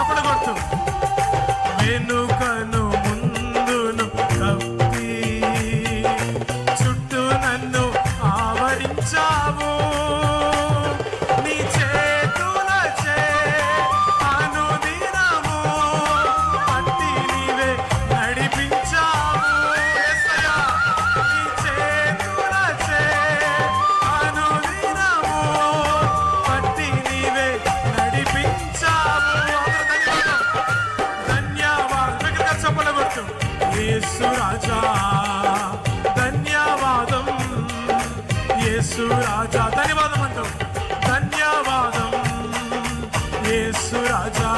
చప్పలు కొడుతూ వెనుకను ముందును కప్పి చుట్టూ నన్ను ఆవరించావు నీ చేతులచే అనుదినము పట్టి నీవే నడిపించావు యేసయ్యా నీ చేతులచే అనుదినము పట్టి నీవే నడిపించావు ధన్యవాదం చప్పలు కొట్టు యేసు రాజా ధన్యవాదం యేసు రాజా ధన్యవాదం అంటూ ధన్యవాదం యేసు రాజా